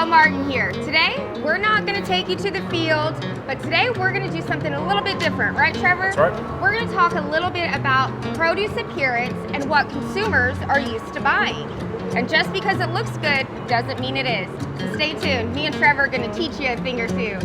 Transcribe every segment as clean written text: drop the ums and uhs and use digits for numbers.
Hello, Martin here. Today, we're not gonna take you to the field, but today we're gonna do something a little bit different, right, Trevor? That's right. We're gonna talk a little bit about produce appearance and what consumers are used to buying. And just because it looks good doesn't mean it is. So stay tuned. Me and Trevor are gonna teach you a thing or two.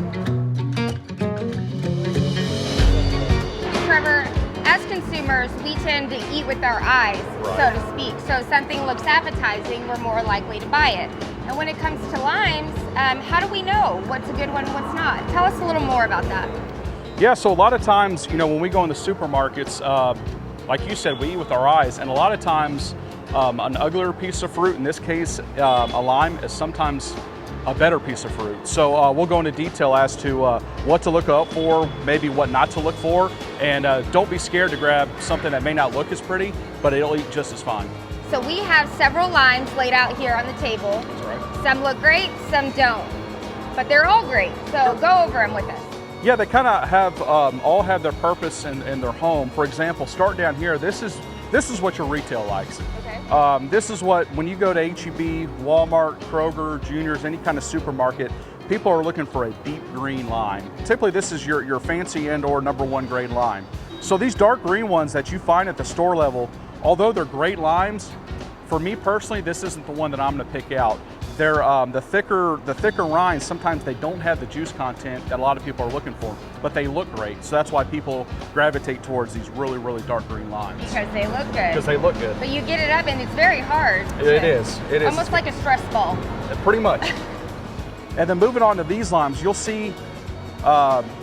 Trevor, as consumers, we tend to eat with our eyes, so to speak. So if something looks appetizing, we're more likely to buy it. And when it comes to limes, how do we know what's a good one and what's not? Tell us a little more about that. Yeah, so a lot of times, when we go in the supermarkets, like you said, we eat with our eyes, and a lot of times an uglier piece of fruit, in this case a lime, is sometimes a better piece of fruit. So we'll go into detail as to what to look out for, maybe what not to look for, and don't be scared to grab something that may not look as pretty, but it'll eat just as fine. So we have several limes laid out here on the table. That's right. Some look great, some don't, but they're all great. So go over them with us. Yeah, they kind of have all have their purpose in their home. For example, start down here. This is what your retail likes. Okay. This is what, when you go to H-E-B, Walmart, Kroger, Junior's, any kind of supermarket, people are looking for a deep green lime. Typically, this is your fancy and/or #1 grade lime. So these dark green ones that you find at the store level, although they're great limes, for me personally, this isn't the one that I'm going to pick out. They're the thicker rinds. Sometimes they don't have the juice content that a lot of people are looking for, but they look great. So that's why people gravitate towards these really, really dark green limes. Because they look good. Because they look good. But you get it up and it's very hard. It is. Almost like a stress ball. Pretty much. And then moving on to these limes, you'll see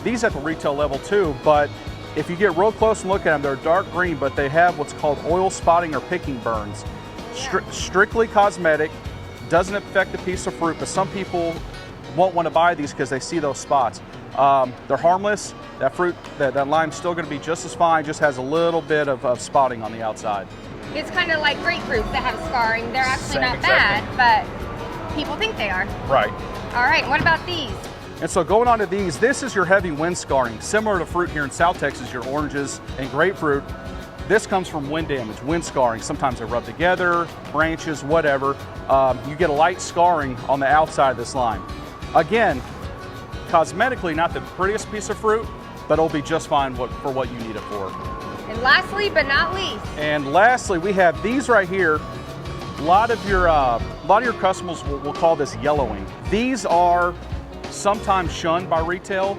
these at the retail level too, but if you get real close and look at them, they're dark green, but they have what's called oil spotting or picking burns. Strictly cosmetic, doesn't affect the piece of fruit, but some people won't want to buy these because they see those spots. They're harmless. That fruit, that lime's still going to be just as fine, just has a little bit of spotting on the outside. It's kind of like grapefruits that have scarring. They're actually not Exactly. bad, but people think they are. Right. All right, what about these? And so going on to these, this is your heavy wind scarring. Similar to fruit here in South Texas, your oranges and grapefruit. This comes from wind damage, wind scarring. Sometimes they rub together, branches, whatever. You get a light scarring on the outside of this lime. Again, cosmetically, not the prettiest piece of fruit, but it'll be just fine for what you need it for. And lastly, but not least. And lastly, we have these right here. A lot of your customers will call this yellowing. These are sometimes shunned by retail.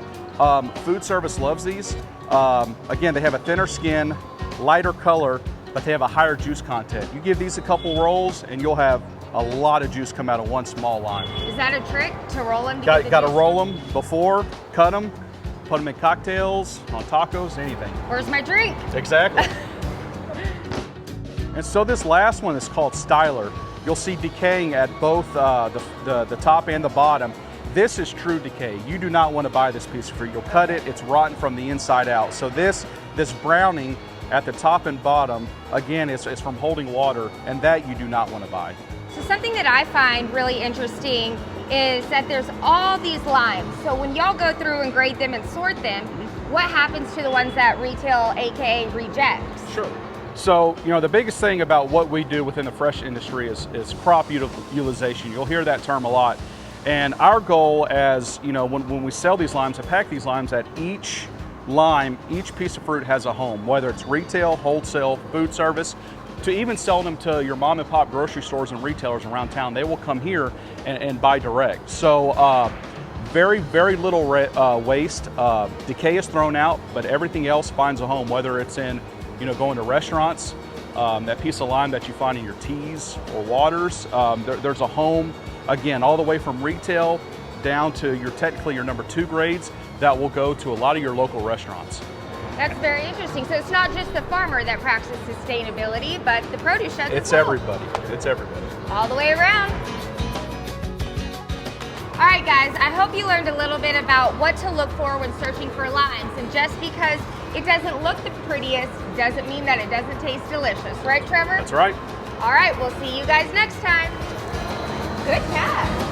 Food service loves these. Again, they have a thinner skin, lighter color, but they have a higher juice content. You give these a couple rolls and you'll have a lot of juice come out of one small lime. Is that a trick to roll them? Got to roll them before, cut them, put them in cocktails, on tacos, anything. Where's my drink? Exactly. And so this last one is called styler. You'll see decaying at both the top and the bottom. This is true decay. You do not want to buy this piece of fruit. You'll cut it, it's rotten from the inside out. So this browning at the top and bottom, again, is from holding water, and that you do not want to buy. So something that I find really interesting is that there's all these limes. So when y'all go through and grade them and sort them, what happens to the ones that retail, AKA, rejects? Sure. So, the biggest thing about what we do within the fresh industry is crop utilization. You'll hear that term a lot. And our goal as, when we sell these limes and pack these limes, that each lime, each piece of fruit has a home, whether it's retail, wholesale, food service, to even sell them to your mom and pop grocery stores and retailers around town. They will come here and buy direct. So very, very little waste. Decay is thrown out, but everything else finds a home, whether it's in, going to restaurants, that piece of lime that you find in your teas or waters, there's a home, again, all the way from retail down to technically your #2 grades that will go to a lot of your local restaurants. That's very interesting. So it's not just the farmer that practices sustainability, but the produce sheds It's as well. everybody. It's everybody. All the way around. All right, guys, I hope you learned a little bit about what to look for when searching for limes. And just because it doesn't look the prettiest doesn't mean that it doesn't taste delicious. Right, Trevor? That's right. All right, we'll see you guys next time. Good catch.